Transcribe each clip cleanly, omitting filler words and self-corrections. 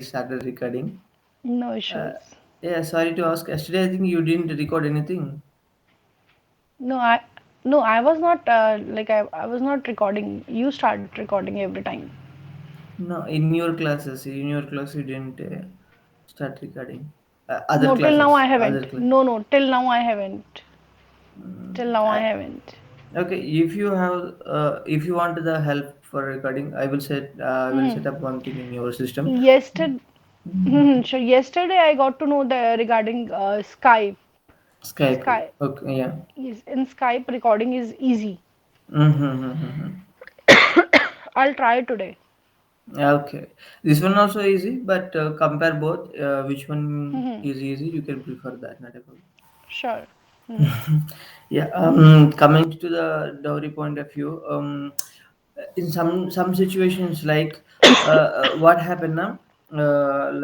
started recording. No Uh, issues. yeah, sorry to ask. Yesterday, I think you didn't record anything. No, I was not I was not recording. You start recording every time. No, in your classes, you didn't start recording. Other No, till now classes, I other haven't. class. No, till now I haven't. Till now I I, haven't. okay, if you want the help for recording, I will Hmm. set up one thing in your system. Yesterday, sure. Yesterday I got to know the regarding Skype. Skype. Skype Okay, yeah. is in Skype recording is easy. Mm-hmm. I'll try today. Okay, this one also easy, but compare both. Which one Hmm. is easy? You can prefer that, not a problem. Sure. Hmm. Yeah. Coming to the dowry point of view, in some situations, like what happened now,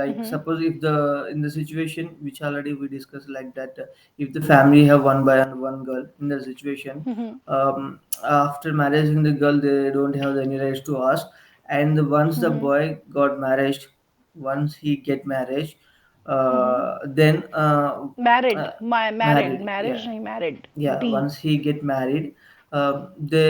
like Hmm. suppose if the in the situation which already we discussed, like that, if the family have one boy and one girl in the situation, Hmm. after marrying the girl, they don't have any rights to ask, and once the Hmm. boy got married, once he get married, Hmm. then Married. uh, My married. married, Marriage yeah, nahi married. yeah, D. once he get married, they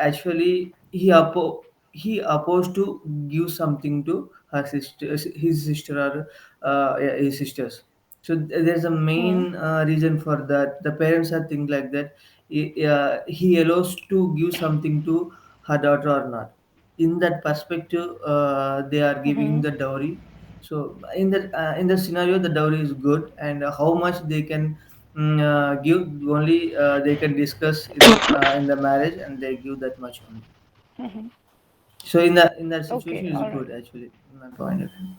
actually he opposed to give something to her sister, his sister, or yeah, his sisters. So there's a Hmm. main reason for that. The parents are think like that. He allows to give something to her daughter or not. In that perspective, they are giving Hmm. the dowry. So in the scenario, the dowry is good, and how much they can give, only they can discuss in the marriage, and they give that much only. Hmm. So in that situation Okay. is All right. good, actually, in my point of view.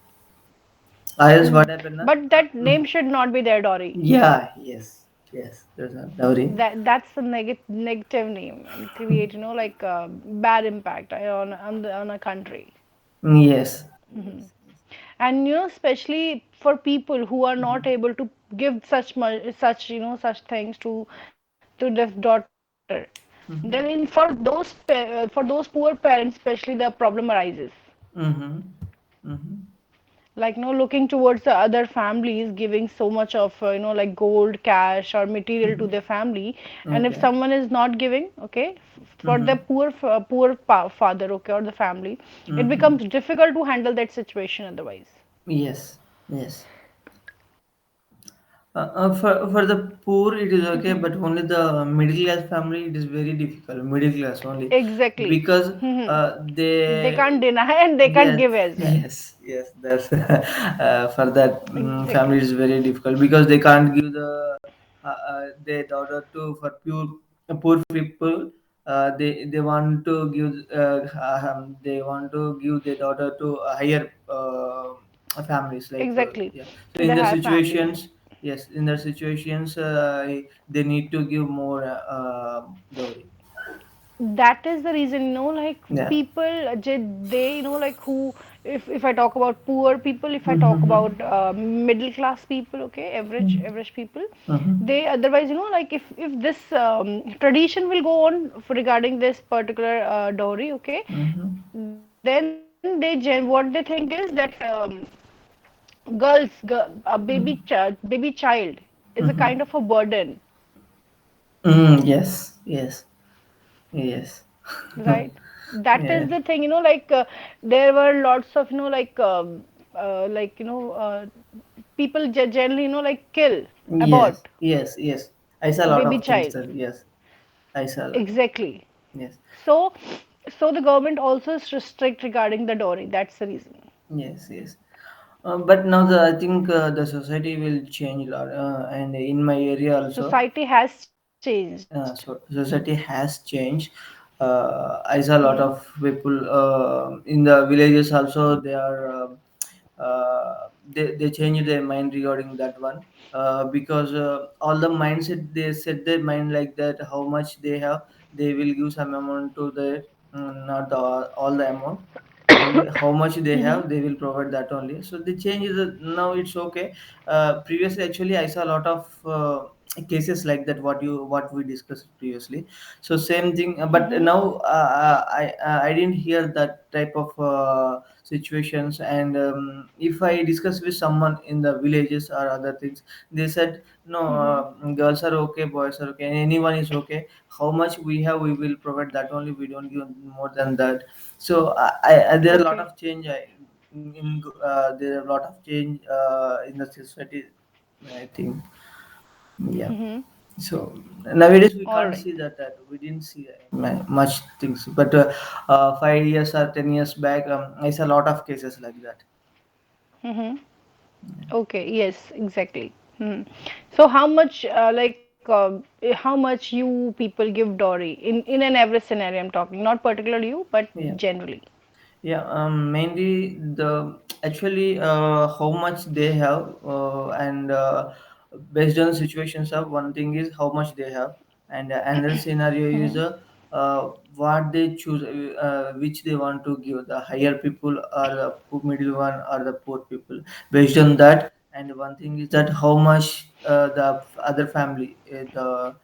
Else Hmm. what happened now? But that name should not be there, Dory. Yeah, yes, there's a dowry. That's a negative name and create bad impact on a country. Yes, Hmm. yes, yes. And especially for people who are not Mhm. able to give such things to this daughter, then Mhm. for those poor parents especially the problem arises. Mhm. Mhm. Like looking towards the other families giving so much of like gold, cash or material to Mhm. their family, and if Okay. someone is not giving, okay, for the Mhm. father, okay, or the family, it Mhm. becomes difficult to handle that situation otherwise. Yes, yes. For the poor it is okay, but only the middle class family it is very difficult. Middle class only, Exactly. because They they, can't deny and they can't yes, give as well. yes, that's for that family Exactly. is very difficult, because they can't give their daughter to for poor people. They want to give they want to give their daughter to a higher families, like Exactly. yeah. So To in the the higher families. situations, yes, in the situations, they need to give more dowry. That is the reason, like Yeah. people they like who, if I talk about poor people, if I talk Mm-hmm. about middle class people, okay, average people, Mm-hmm. they otherwise like if this tradition will go on for regarding this particular dowry, okay, Mm-hmm. then what they think is that baby child is a Mm-hmm. kind of a burden, Yes, yes, yes. right? That is Yeah. the thing, like there were lots of people generally like kill, Yes, abort yes. I saw a lot baby of things child. there. Yes, I saw a lot of. Exactly. Yes, So the government also is strict regarding the dowry. That's the reason. yes. But now I think the society will change a lot, and in my area also, Society has changed. so society has changed. I saw a Hmm. lot of people in the villages also. They are they change their mind regarding that one, because all the mindset, they set their mind like that. How much they have, they will give some amount to the, not all the amount. Only how much they Hmm. have, they will provide that only. So they change the, now it's okay. Previously, actually, I saw a lot of cases like that, what we discussed previously. So same thing, but Mhm. now I didn't hear that type of situations. And if I discuss with someone in the villages or other things, they said no, Mhm. girls are okay, boys are okay, anyone is okay. How much we have, we will provide that only, we don't give more than that. So there are a lot Okay. of change. There are a lot of change in the society, I think. Yeah. Mhm. So nowadays we All can't right. see that we didn't see much things, but 5 years or 10 years back, I saw a lot of cases like that. Mhm. Okay. Yes. Exactly. Hmm. So how much, how much you people give dowry in an average scenario? I'm talking, not particularly you, but Yeah. generally. Yeah, mainly the actually how much they have, and based on situations of one thing is how much they have, and another scenario is Mhm. what they choose, which they want to give, the higher people or the middle one or the poor people, based on that. And one thing is that how much the other family, the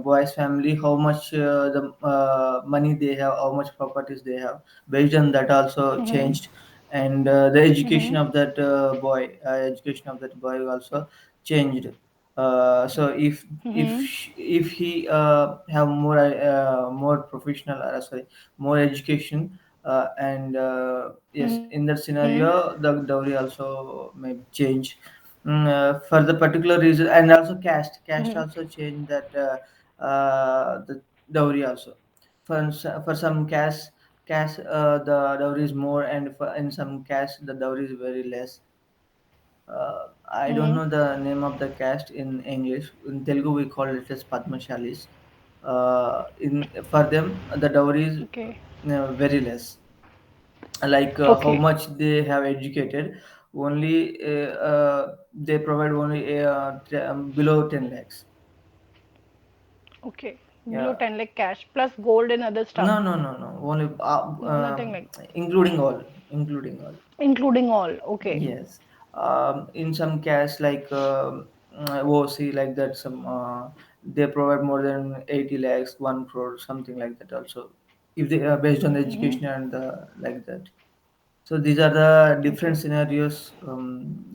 boys family, how much the money they have, how much properties they have, based on that also Mhm. changed. And the education Mhm. of that education of that boy also changed. So Mhm. if he have more professional, sorry, more education, and yes, Mhm. in that scenario the dowry also may change. For the particular reason, and also caste Mhm. also change that, the dowry also. For some caste, the dowry is more, and in some caste the dowry is very less. I don't Mhm. know the name of the caste in English. In Telugu we call it as Padmashalis. In For them the dowry is Okay. very less. Like how Okay. much they have educated, only they provide only below 10 lakhs. Okay. Below Yeah. 10 lakh cash plus gold and other stuff. No, only No, nothing like, including all. including all. Okay. Yes. In some cases like OC, like that, some they provide more than 80 lakhs, 1 crore, something like that also, if they are based on the Mhm. education and like that. So these are the different Okay. scenarios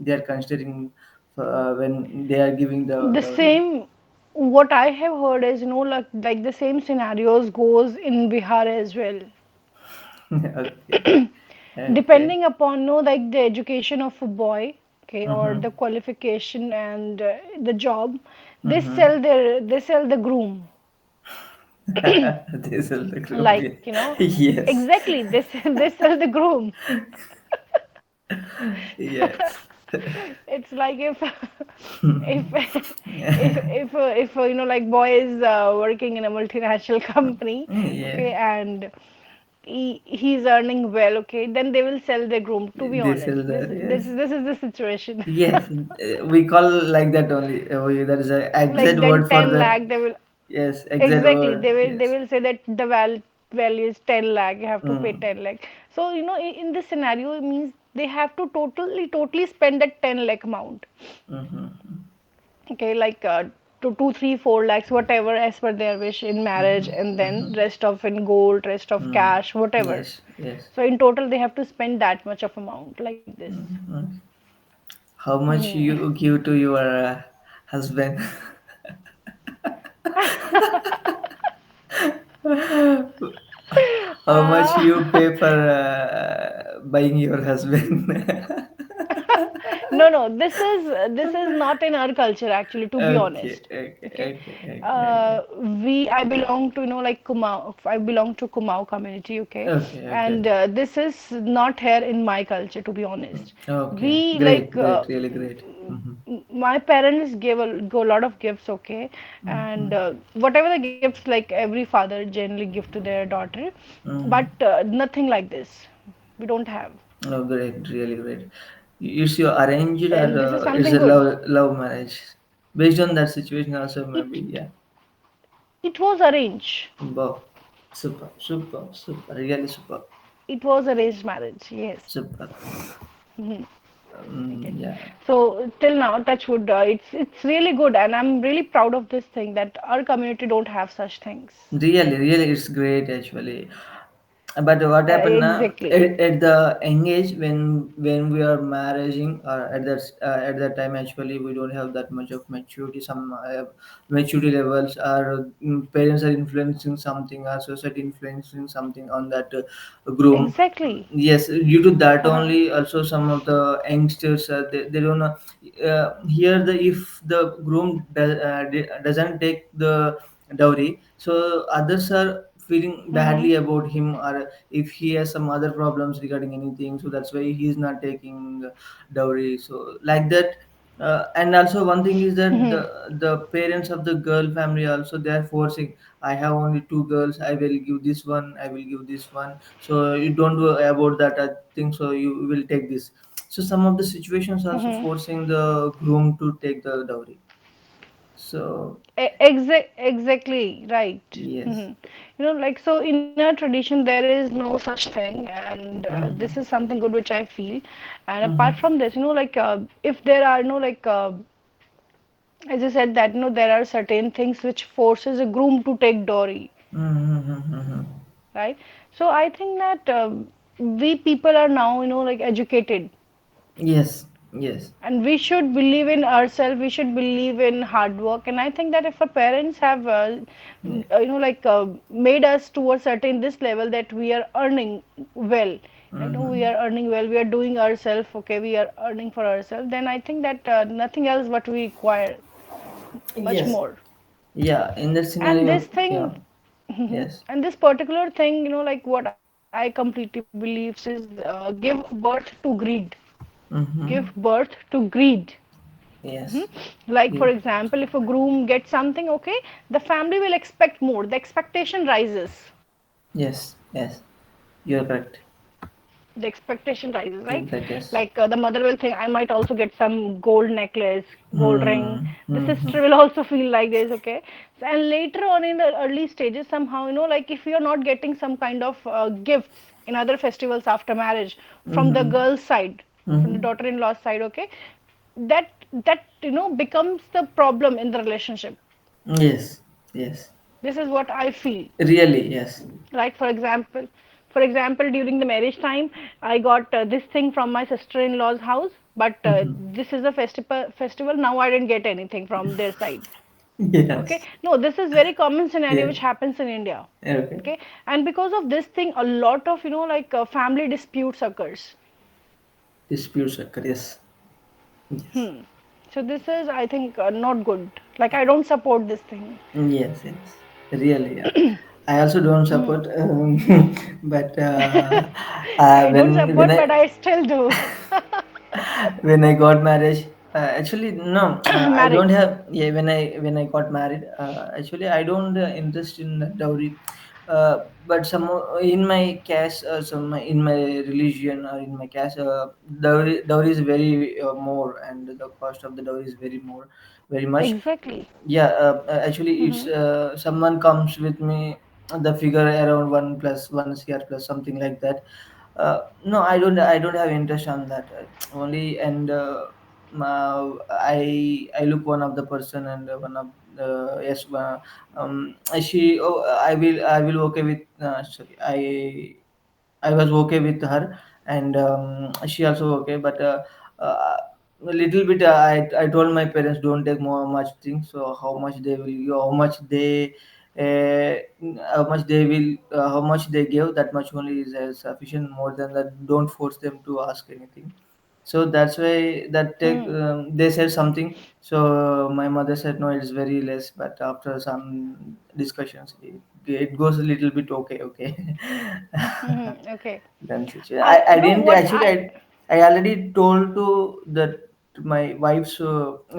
they are considering when they are giving the The dowry. same, what I have heard is, like the same scenarios goes in Bihar as well. Okay. Okay. Depending upon, no, like the education of a boy, okay, or Mm-hmm. the qualification and the job, Mm-hmm. they sell the groom. They sell the group. Like, Yes. exactly, they sell the groom. Yes. It's like if like boy is working in a multinational company, Yeah. okay, and he's earning well, okay, then they will sell their groom. To be They sell honest, this that. this Yes. this is the situation. Yes. We call like that only. That is a exact Like then word for 10 that. lakh they will, Yes. Exact exactly, word. they Yes. will say that the value is 10 lakh, you have to pay Mm. 10 lakh. So in this scenario it means they have to totally spend that 10 lakh amount. Mm-hmm. Okay, like two, 3, 4 lakhs, whatever, as per their wish in marriage, and then rest of in gold, rest of Mm. cash, whatever. Yes. Yes. So in total they have to spend that much of amount like this. Mm. How much Hmm. you give to your husband? How much you uh, pay for buying your husband? no, this is not in our culture actually, to be Okay, honest. okay, Okay, okay, okay, I belong to, like Kumau. I belong to Kumau community. Okay, okay, okay. and this is not here in my culture, to be honest. Okay, We great, like great, really great. my parents go a lot of gifts. Okay, and whatever the gifts, like every father generally give to their daughter, but Mm. nothing like this. We don't have, Oh, great, really great. Is you arranged or and this is is something a good. love marriage? Based on that situation, also maybe, It yeah. it was arranged. Wow, super, super, super, really super, It was arranged marriage. Yes. super. Mhm. Okay. Yeah. So till now, touch wood, it's really good, and I'm really proud of this thing that our community don't have such things. Really, really, it's great actually. But what happened now Exactly. at the young age when we are marrying or at that time actually we don't have that much of maturity. Some maturity levels are parents are influencing something, or society influencing something on that groom. Exactly. Yes, due to that Uh-huh. only also some of the youngsters they don't know here the if the groom doesn't take the dowry, so others are feeling Mm-hmm. badly about him, or if he has some other problems regarding anything, so that's why he's not taking dowry, so like that. And also one thing is that Mm-hmm. the parents of the girl family also they are forcing, I have only two girls, I will give this one, I will give this one, so you don't worry about that thing, so you will take this. So some of the situations also Mm-hmm. forcing the groom to take the dowry. So Exactly right. yes. Like so in our tradition there is no such thing, and this is Mm-hmm. something good which I feel. And apart Mm-hmm. from this, like if there are as I said that there are certain things which forces a groom to take dowry, Mm-hmm. right? So I think that we people are now like educated, Yes, yes. and we should believe in ourselves, we should believe in hard work, and I think that if our parents have Yeah. made us to a certain this level that we are earning well, we Mm-hmm. are earning well, we are doing ourselves, okay, we are earning for ourselves, then I think that nothing else what we require much Yes. more. Yeah, in that And this scenario, yeah. thing Yes. and this particular thing, like what I completely believe is give birth to greed. Give Mm-hmm. birth to greed. Mhm. Yes. Like, for Yeah. example, if a groom gets something, okay, the family will expect more. The expectation rises. Yes. Yes. You're correct. The expectation rises, You're right? correct. Yes. Like, the mother will think, I might also get some gold necklace, gold ring. The Mm-hmm. sister will also feel like this, okay? So, and later on in the early stages, somehow, like if you're not getting some kind of gifts in other festivals after marriage from the Mm-hmm. girl's side, from the Mm-hmm. daughter-in-law's side, okay, that becomes the problem in the relationship. Yes. Yes. This is what I feel. Really. Yes. Right? For example, during the marriage time, I got this thing from my sister-in-law's house, but Mm-hmm. this is a festival. Now I didn't get anything from their side. Okay? Yes. No, this is very common scenario Yeah. which happens in India. Okay. Okay? And because of this thing, a lot of family disputes occurs. Disputes occur. Yes. Yes. Hmm. So this is, I think, not good. Like I don't support this thing. Yes. Yes. Really. Yeah. I also don't Hmm. support, but I don't when support, but I I still do. when I got married, actually no, I don't Married. have. Yeah, when I got married, actually I don't interest in dowry. But some in my caste, in my religion or in my caste, dowry is very more, and the cost of the dowry is very more, very much. Exactly. Yeah, actually it's Hmm. someone comes with me the figure around 1 plus 1 CR plus something like that. No, I don't have interest on that only. And I look one of the person, and one of the yes she oh I will okay with sorry I was okay with her, and she also okay. But a little bit, I told my parents don't take more much things. So how much they will give, uh, how much they give, that much only is sufficient. More than that, don't force them to ask anything. So that's why that take Hmm. they said something. So my mother said no, it's very less. But after some discussions, it goes a little bit okay, okay. Okay. Then situation. I didn't What actually. I already told to my wife's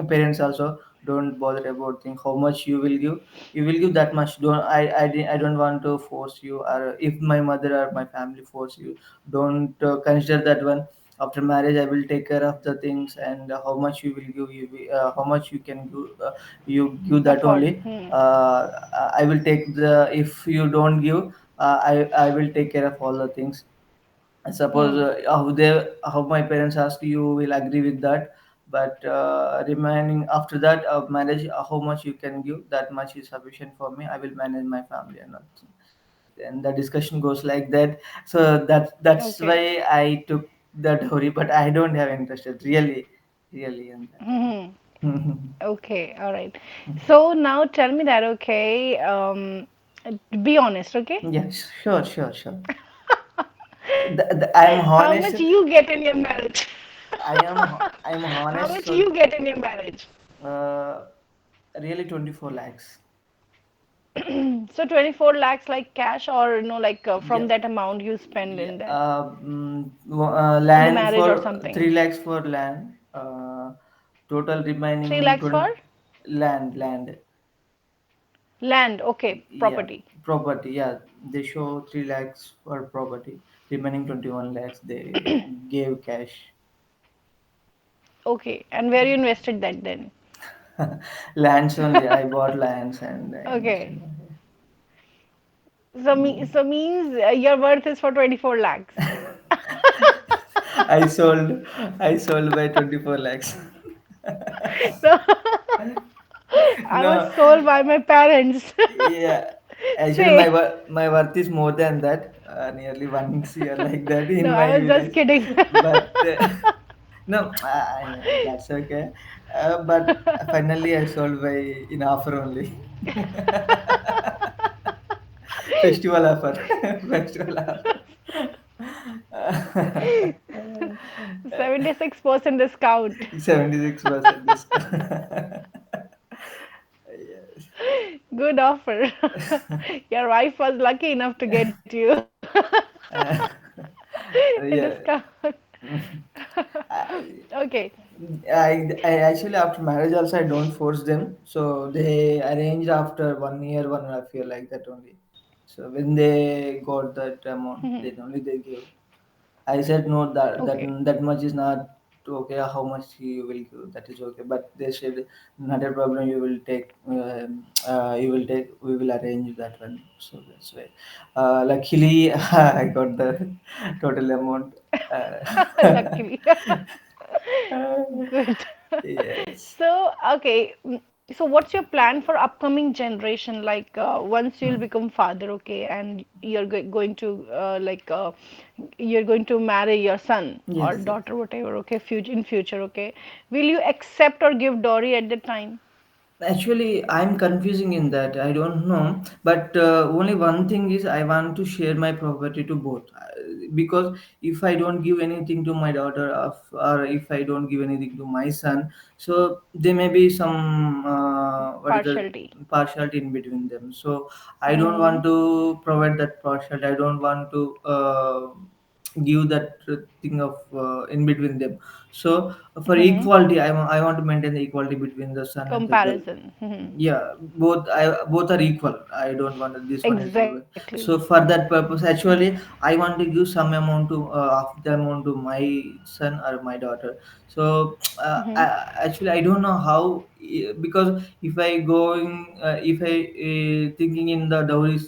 parents also. Don't bother about thing. How much you will give? You will give that much. Don't I don't want to force you. Or if my mother or my family force you, don't consider that one. After marriage, I will take care of the things, and how much you will give. How much you can give. You give that afford? only. I will take the. If you don't give, I will take care of all the things. Suppose Hmm. how my parents ask, you will agree with that. But remaining after that of marriage, how much you can give, that much is sufficient for me. I will manage my family and all. And the discussion goes like that. So that's Okay. why I took the dowry, but I don't have interested really in Hmm. that. Okay. All right. So now tell me that. Okay. Be honest. Okay. Yes, sure. I'm How honest. much you get in your marriage? I'm How honest. much So you get in your marriage? uh, really 24 lakhs. So 24 lakhs like cash, or like Yeah, from that amount you spend yeah. in that in the Land marriage or for something. 3 lakhs for land. Total 3 remaining lakhs 20 for land. land. Okay, Yeah, property. property. Yeah, they show 3 lakhs for property. Remaining 21 lakhs they gave cash. Okay, and where you invested that then? Lands only. I bought lands and I invested. Okay. So means your worth is for 24 lakhs. I sold I sold by 24 lakhs. So I was No, sold by my parents. yeah. Actually, Say, my worth is more than that. Nearly 1 year like that no, in my I was just village. kidding. But no, that's okay. But finally, I sold by in offer only. Festival offer. Festival offer. 76% discount. 76% discount. Yes. Good offer. Your wife was lucky enough to get you Uh, a yeah. discount. I, Okay. I actually after marriage also I don't force them. So they arranged after 1 year, 1.5 year like that only. So when they got that amount, Mhm. then only they give. I said no, Okay. that much is not okay. How much you will give? That is okay. But they said not a problem. You will take. You will take. We will arrange that one. So that's why. Luckily, I got the total amount. Uh, Luckily. Good. yes. So, okay. So what's your plan for upcoming generation? Like once you'll become father, okay, and you're going to you're going to marry your son or Yes. daughter, whatever, okay, future in future, okay. Will you accept or give dowry at the time? Actually, I'm confusing in that. I don't know, but only one thing is I want to share my property to both. Because if I don't give anything to my daughter, or if I don't give anything to my son, so there may be some what is the Partiality. partiality in between them. So I don't Mm-hmm. want to provide that partiality. I don't want to give that thing of in between them. So for Mm-hmm. equality, I want to maintain the equality between the son and the girl. Comparison. Mm-hmm. Yeah, both are equal. I don't want this one is equal. Exactly. So for that purpose, actually, I want to give some amount to of the amount to my son or my daughter. So Mm-hmm. actually, I don't know how, because if I going if I thinking in the dowry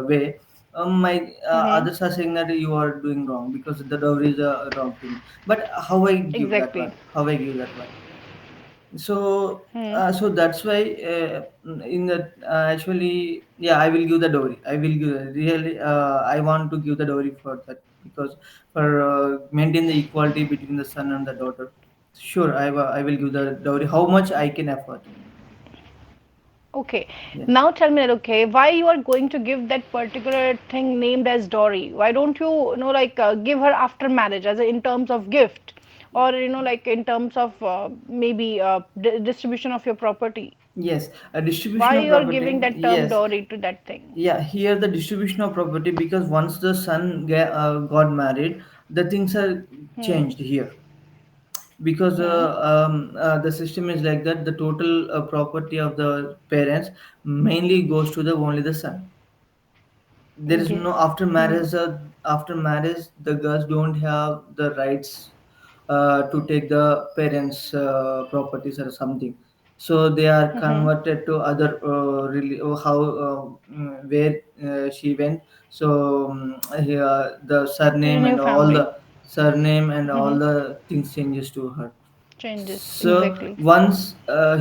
way. My Mm-hmm. others are saying that you are doing wrong because the dowry is a wrong thing. But how I give that Exactly. one? How I give that one? So Hmm. so that's why in the actually, yeah, I will give the dowry. I will give really. I want to give the dowry for that, because for maintain the equality between the son and the daughter. Sure, I will give the dowry how much I can afford. Okay. Yeah. Now tell me that, okay, why you are going to give that particular thing named as dowry? Why don't you, like give her after marriage as in terms of gift, or like in terms of maybe distribution of your property? Yes, a distribution Why of you are property. giving that term Yes, dowry to that thing? yeah. Here the distribution of property, because once the son got married, the things are Hmm. changed here. Because Hmm. the system is like that, the total property of the parents mainly goes to the only the son. There is Yes. no Hmm. after marriage the girls don't have the rights to take the parents properties or something. so they are Mm-hmm. converted to other how where she went. So here the To the surname new and all family. the surname and all Mm-hmm. the things changes to her. Changes So exactly. once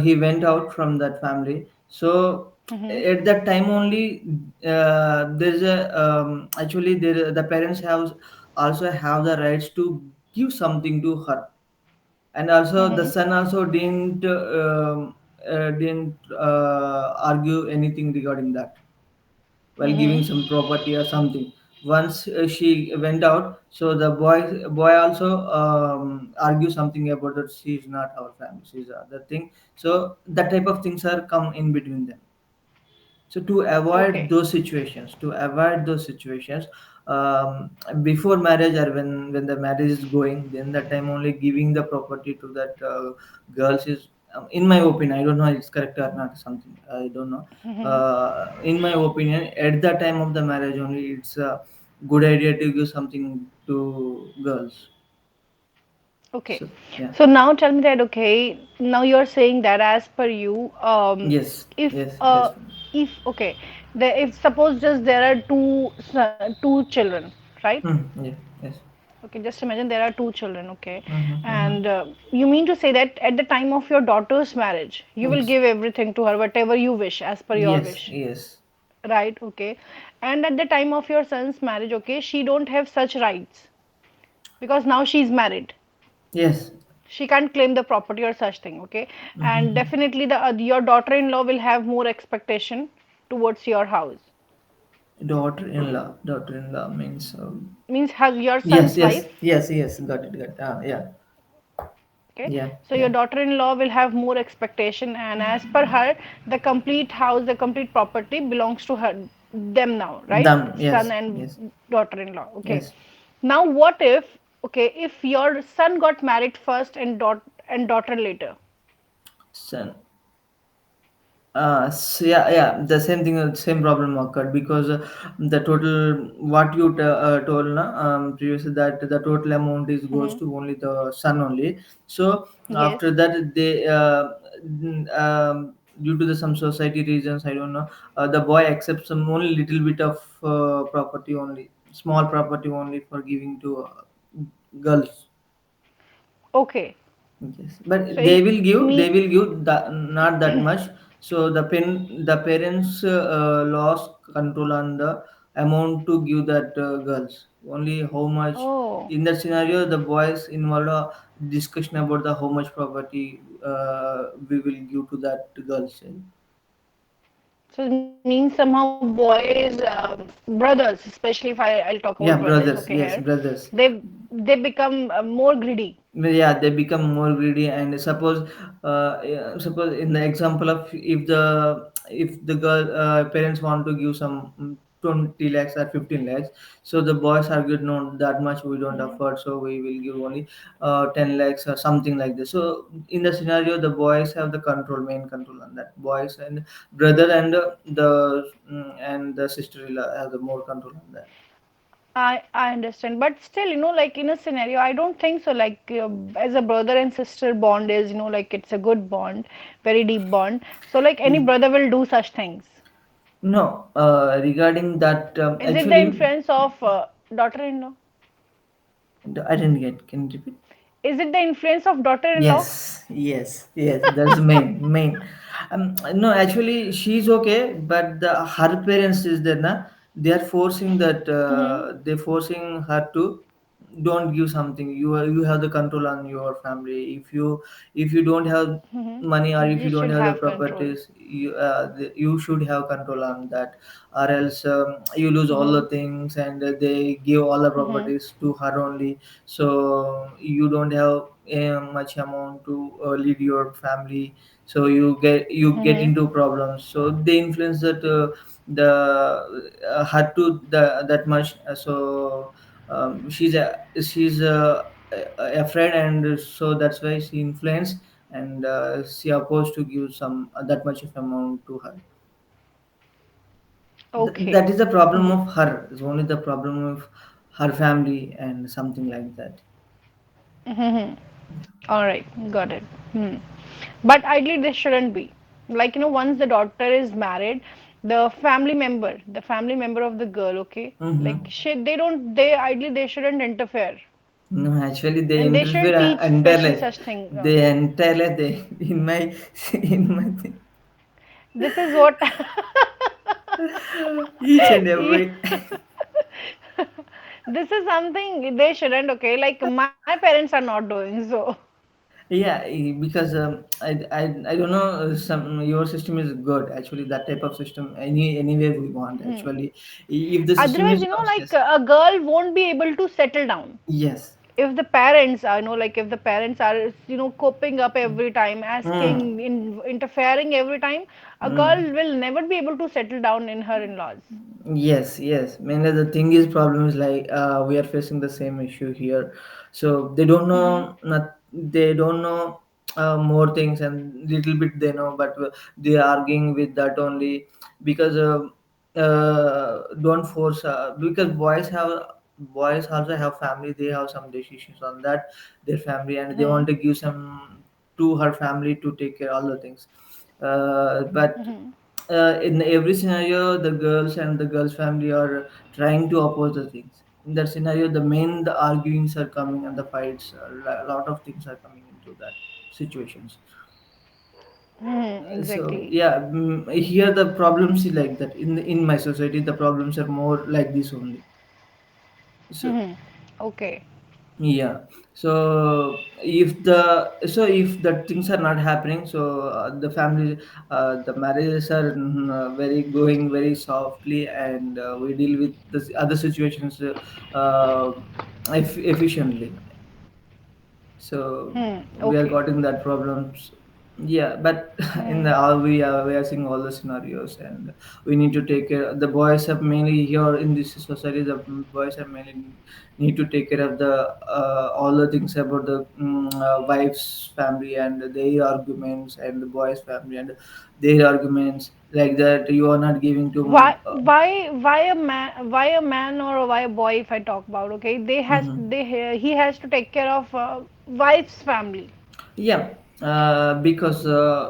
he went out from that family, so Mm-hmm. at that time only there's a actually there the parents have also have the rights to give something to her. And also the Mm-hmm. son also didn't argue anything regarding that while giving Mm-hmm. some property or something. Once she went out, so the boy also argue something about that she's not our family, she's other thing. So that type of things are come in between them. So Okay. to avoid those situations, um, before marriage or when the marriage is going, then that time only giving the property to that girls is, in my opinion, I don't know it's correct or not, something I don't know. Mm-hmm. In my opinion, at the time of the marriage only, it's a good idea to give something to girls. Okay. So yeah. So now tell me that, okay, now you're saying that as per you, Yes, if yes, uh yes. if okay, there, if suppose just there are two children, right? Yeah, yes. Okay, just imagine there are two children, okay, Mm-hmm. and you mean to say that at the time of your daughter's marriage, you will Yes, give everything to her, whatever you wish, as per your yes, wish, yes, right? Okay, and at the time of your son's marriage, okay, she don't have such rights because now she's married, yes. she can't claim the property or such thing, okay, and Mm-hmm. definitely the your daughter-in-law will have more expectation towards your house, Daughter-in-law means means has your yes, son's yes, wife, yes, yes, got it, got it. Yeah, okay, yeah, so yeah. your daughter-in-law will have more expectation, and as per her, the complete house, the complete property belongs to her, them now, right? Them, Son yes, and yes, daughter-in-law, okay. yes. Now what if, okay, if your son got married first and daughter later. Son. So yeah, yeah, the same thing, same problem occurred because the total what you told na, previously, that the total amount is goes Hmm. to only the son only. So Yes. after that, they due to the some society reasons, I don't know, the boy accepts some only little bit of property only, small property only for giving to girls. Okay. Yes, but So it they me will give not that much. So the parents lost control on the amount to give that girls. Only how much oh, in that scenario the boys involved a discussion about the how much property we will give to that girls. so it means somehow boys, brothers, especially if I'll talk about brothers, Yeah, okay, here brothers. Yes, brothers. they become more greedy. Yeah, they become more greedy. And suppose yeah, suppose in the example of if the girl parents want to give some 20 lakhs or 15 lakhs, so the boys argued, no, that much we don't Hmm. afford, so we will give only 10 lakhs or something like this. So in the scenario, the boys have the control, main control on that. Boys and brother and and the sister-in-law have the more control on that. I understand, but still, like in a scenario, I don't think so. Like as a brother and sister bond is, like it's a good bond, very deep bond. So like any brother will do such things. No, regarding that, Is it the actually, influence of daughter-in-law? I didn't get. Can you repeat? Is it the influence of daughter-in-law? Yes, yes, yes. That's the main. No, actually, she's okay, but her parents is there, na. They are forcing that. Mm-hmm. They forcing her to don't give something. You have the control on your family. If you don't have money, or Mm-hmm. if You you don't should have the have control. properties, you should have control on that, or else you lose all Mm-hmm. the things, and they give all the Mm-hmm. properties to her only. So you don't have much amount to lead your family, so you get Mm-hmm. into problems. So they influence that the her to the that much. So she's afraid, and so that's why she influenced, and she opposed to give some that much of amount to her. Okay. That is the problem Mm-hmm. of her. It's only the problem of her family and something like that. Mm-hmm. All right, got it. Hmm. But ideally this shouldn't be. Like, once the daughter is married, the family member of the girl, okay, like Mm-hmm. they ideally they shouldn't interfere, No, actually, they and they interfere shouldn't teach entirely. especially such things. They entirely they in my in my thing. This is what Each and Yeah. every. This is something they shouldn't, okay, like my parents are not doing so. Yeah, because I don't know. Some your system is good. Actually, that type of system anyway we want. Actually, if the system Otherwise, is comes, like yes, a girl won't be able to settle down yes. if the parents are, like if the parents are, coping up every time, Mm. interfering every time, a girl Mm. will never be able to settle down in her in-laws. Yes, yes. Mainly the thing is problem is like we are facing the same issue here. So they don't know not they don't know more things and little bit they know, but they are arguing with that only because don't force because boys also have family. They have some decisions on that their family and they want to give some to her family to take care all the things. But in every scenario the girls and the girls family are trying to oppose the things in that scenario the arguings are coming and the fights a lot of things are coming into that situations. So Exactly. yeah, here the problems is like that in my society the problems are more like this only. So Okay. yeah, so if the things are not happening, so the family, the marriages are very going very softly, and we deal with the other situations efficiently. So we are Okay. getting that problems. Yeah, but in the Hmm. all we are seeing all the scenarios, and we need to take care. The boys have mainly here in this society. The boys have mainly need to take care of the all the things about the wife's family and their arguments, and the boys' family and their arguments like that. You are not giving to. Why a man or why a boy, if I talk about, okay, Mhm. he has to take care of wife's family. Yeah, because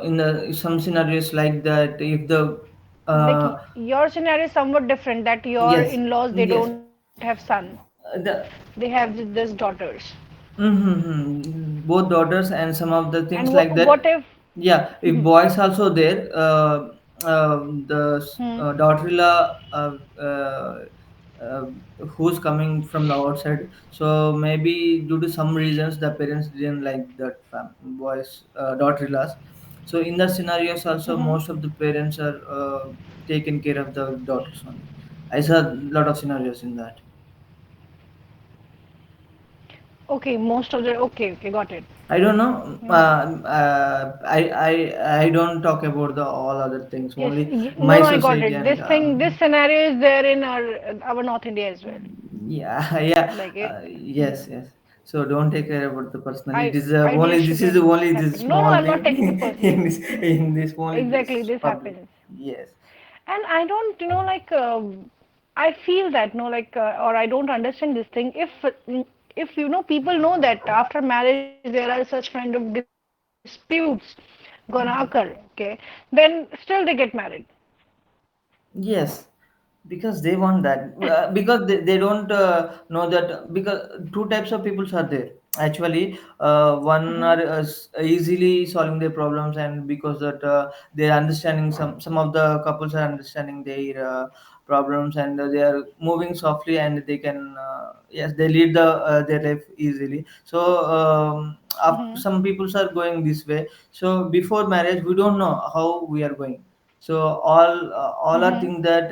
in the some scenarios like that, if the Like uh, your scenario is somewhat different, that your yes, in-laws, they yes, don't have son, the they have just daughters. both daughters and some of the And things like what that. if Yeah, if boys also there, the hmm, daughter-in-law uh, who's coming from the outside. So maybe due to some reasons, the parents didn't like that boys daughter-in-laws. So in that scenarios, also most of the parents are taking care of the daughters only. I saw a lot of scenarios in that. okay, most of the, okay, okay, got it. I don't know. I don't talk about the all other things. Yes, Only no, my no, I got society it. and This scenario is there in our North India as well. yeah, yeah, Like yes, yes. So don't take care about the personal. It I is ideally only this is the shouldn't only this happen. No, no, small I'm not thing taking it in personally. this only Exactly, this this public. happens. Yes. And I don't, like, I feel that, no, like, or I don't understand this thing. If people know that after marriage there are such kind of disputes gonna occur, okay, then still they get married. Yes, because they want that. Because they don't know that because two types of peoples are there. Actually, one are easily solving their problems, and because that they're understanding some of the couples are understanding their problems, and they are moving softly, and they can yes they lead their life easily. So some peoples are going this way. So before marriage, we don't know how we are going, so all are Hmm. things that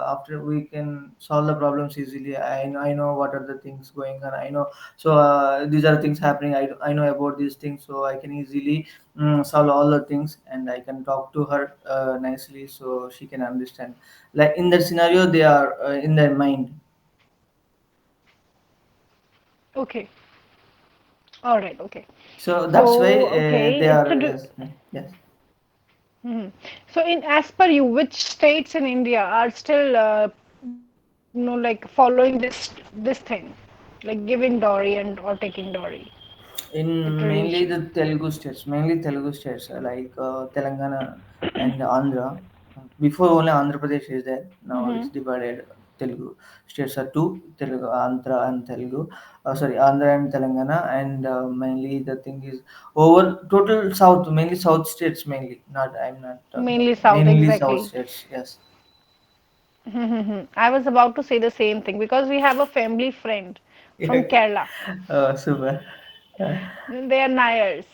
after we can solve the problems easily. I know what are the things going on. I know, so these are things happening. I know about these things, so I can easily solve all the things, and I can talk to her nicely, so she can understand. Like in that scenario, they are in their mind. Okay, all right, okay. So that's why So they okay, are yes, yes. so in as per you, which states in India are still like following this thing, like giving dowry and or taking dowry? In mainly tradition. the Telugu states, mainly Telugu states like Telangana and Andhra. Before only Andhra Pradesh is there. Now it's Mm-hmm. divided. Telugu states are two: Telugu, Andhra, and Telugu. Sorry, Andhra and Telangana, and mainly the thing is over total south, mainly south states mainly. Not I'm not talking Mainly about south, mainly south exactly. states. Yes. I was about to say the same thing because we have a family friend from Yeah. Kerala. Super. Uh, They are Nayars.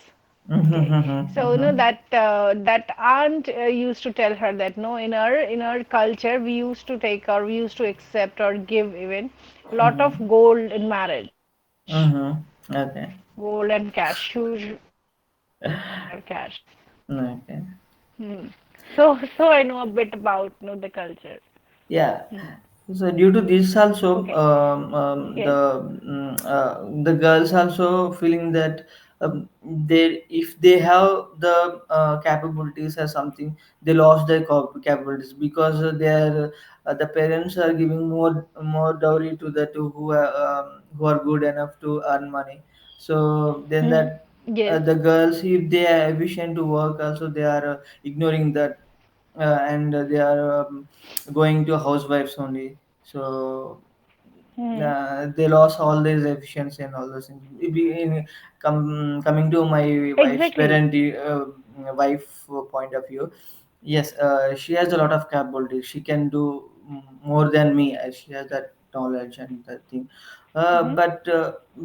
Okay, so mhm, that aunt used to tell her that no, in our culture we used to take or we used to accept or give even lot of mhm, gold in marriage, mhm. Okay. gold and cash, huge amount of cash. Okay. Hmm. So I know a bit about the culture. Yeah. Hmm. So due to this also, Okay. Yes. the girls also feeling that they if they have the capabilities or something, they lost their capabilities because the parents are giving more dowry to the two who are good enough to earn money. So then Hmm. that Yes. the girls, if they are efficient to work, also they are ignoring that, and they are going to housewives only. So Hmm. they lost all these efficiency and all those things. Coming to my wife's Exactly. parent wife point of view, yes, she has a lot of capabilities. She can do more than me. She has that knowledge and that thing. Hmm. But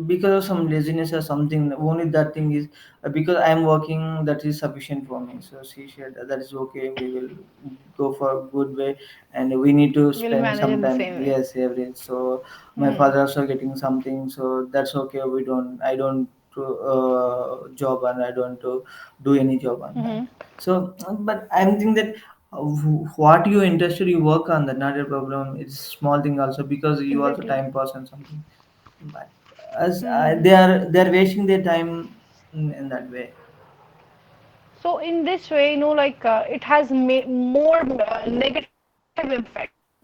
because of some laziness or something, only that thing is because I'm working. That is sufficient for me. So she said that is okay. We will go for a good way, and we need to We'll spend manage some in the time. same way. Yes, every so my Hmm. father also getting something, so that's okay. We don't. I don't to job, and I don't to do any job on that. Hmm. So, but I'm thinking that what you interested, you work on that. Not a problem. It's small thing also because you also Exactly. time pass and something. But as Hmm. they are wasting their time in that way. So in this way, it has more negative impact.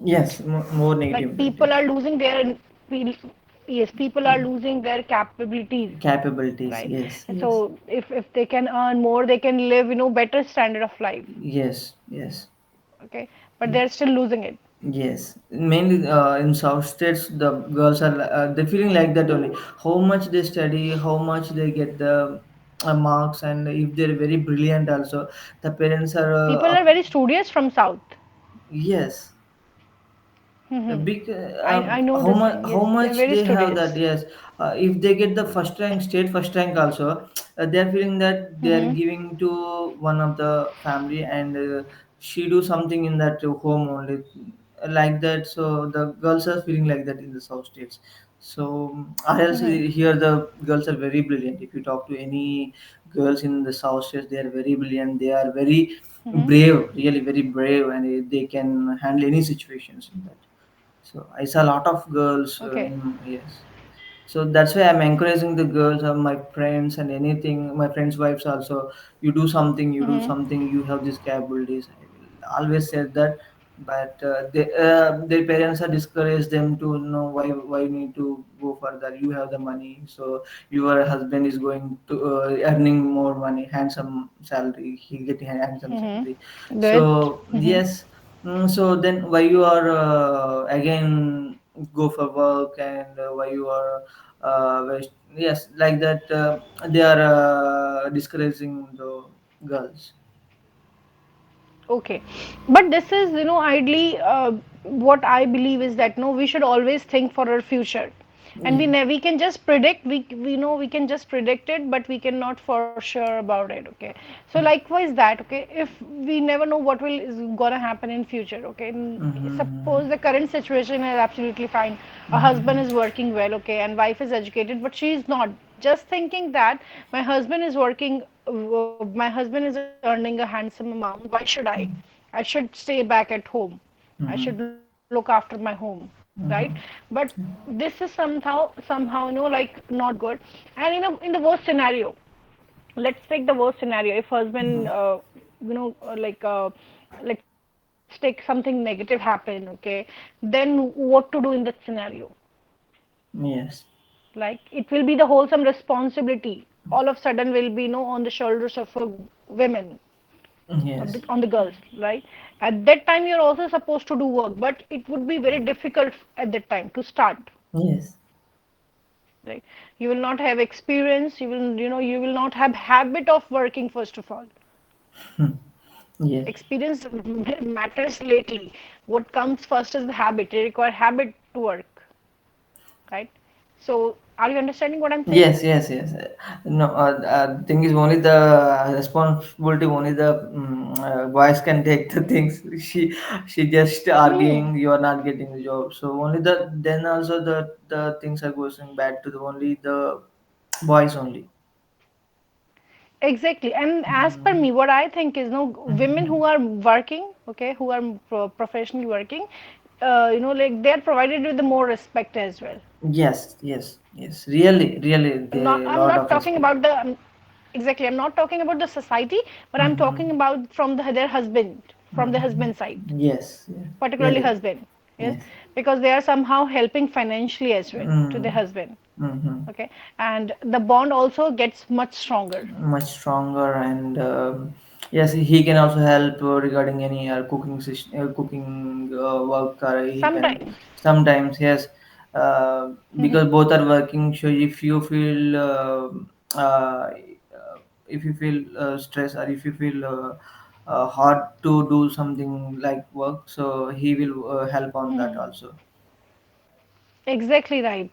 Yes, Like more people are negative impact. losing Yes, pe- yes, people are losing their capabilities, capabilities. right? Yes, And yes, so if they can earn more, they can live, better standard of life. yes, yes. Okay, but they're still losing it. Yes, mainly in South states, the girls are they're feeling like that only. How much they study, how much they get the marks, and if they're very brilliant, also the parents are People are very studious from South. yes. Hmm. Big I know how this much thing. how Yes, they're much very they have that, studious. yes. If they get the first rank, state first rank also, they're feeling that they're Hmm. giving to one of the family, and she do something in that home only, like that. So the girls are feeling like that in the South states. So I also Hmm. hear the girls are very brilliant. If you talk to any girls in the South states, they are very brilliant. They are very Hmm. brave, really very brave, and they can handle any situations in that. So I saw a lot of girls Okay. in, yes. So that's why I'm encouraging the girls of my friends and anything. My friends' wives also. You do Hmm. something. You have these capabilities. I will always say that, but their parents are discourage them to know why you need to go further. You have the money, so your husband is going to earning more money, handsome salary. He getting a handsome Hmm. salary. Good. So Hmm. yes. So then why you are again go for work, and why you are yes, like that, they are discouraging the girls. Okay, but this is, ideally, what I believe is that no, we should always think for our future, and Yeah. we can just predict. We know we can just predict it, but we cannot for sure about it. Okay, so likewise that. Okay, if we never know what will is gonna happen in future. Okay, Mm-hmm. suppose the current situation is absolutely fine. A husband is working well. Okay, and wife is educated, but she is not. Just thinking that my husband is working, my husband is earning a handsome amount. Why should I? I should stay back at home. I should Mm-hmm. look after my home, right? But Mm-hmm. this is somehow like not good. And in the worst scenario, let's take the worst scenario. If husband, you know, like let's take something negative happen. Okay, then what to do in that scenario? Yes. Like it will be the wholesome responsibility. all of a sudden will be, on the shoulders of women, Yes. on the girls, right? At that time, you're also supposed to do work, but it would be very difficult at that time to start, Yes. right? You will not have experience. You will not have habit of working first of all. Yes. Experience matters lately. What comes first is the habit. You require habit to work, right? So, are you understanding what I'm saying? Yes, yes, yes. No, thing is only the responsibility. Only the boys can take the things. She just Hmm. arguing. You are not getting the job. So only the then also the things are going bad to the only the boys only. Exactly. And as per Mm-hmm. me, what I think is, no, women Mm-hmm. who are working, okay, who are professionally working, like they are provided with the more respect as well. Yes, yes, yes. Really, really, the I'm lot not of talking respect. about the exactly. I'm not talking about the society, but I'm Mm-hmm. talking about from their husband, from the husband side, Mm-hmm. Yes, yeah. particularly Really. husband. Yes, Yes. because they are somehow helping financially as well to Mm. their husband. Mm-hmm. Okay, and the bond also gets much stronger. Much stronger, and yes, he can also help regarding any cooking work, or he can Sometimes. sometimes, yes, Hmm. because both are working. So if you feel if you feel stress, or if you feel hard to do something like work, so he will help on that Hmm. also. Exactly right.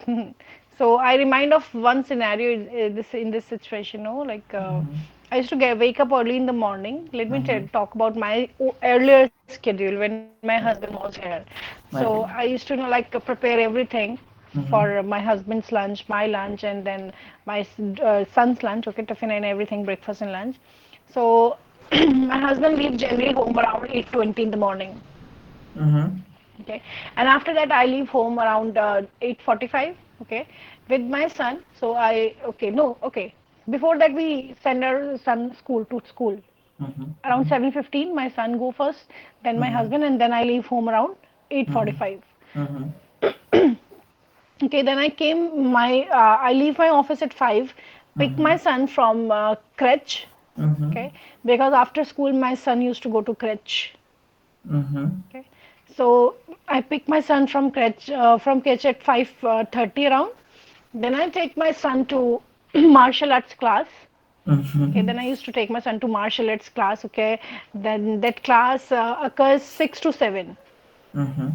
So I remind of one scenario in this situation. Like Mm-hmm. I used to wake up early in the morning. Let me Mm-hmm. talk about my earlier schedule when my husband was here. So I Okay. used to prepare everything for Mm-hmm. my husband's lunch, my lunch, and then my son's lunch. Okay, tiffin and everything, breakfast and lunch. So my husband leaves generally home around 8:20 in the morning. Mm-hmm. Okay, and after that I leave home around 8:45. Okay, with my son. So I okay no okay before that we send our son school around Mm-hmm. 7:15. My son go first, then my Mm-hmm. husband, and then I leave home around Mm-hmm. 8:45. Mm-hmm. Okay, then I leave my office at 5, pick my Mm-hmm. son from crèche. Mm-hmm. Okay, because after school my son used to go to crèche. Mm-hmm. Okay, so I pick my son from crèche at 5:30 around. Then I take my son to martial arts class. Okay, Mm-hmm. then I used to take my son to martial arts class. Okay, then that class occurs 6 to 7. Mm-hmm.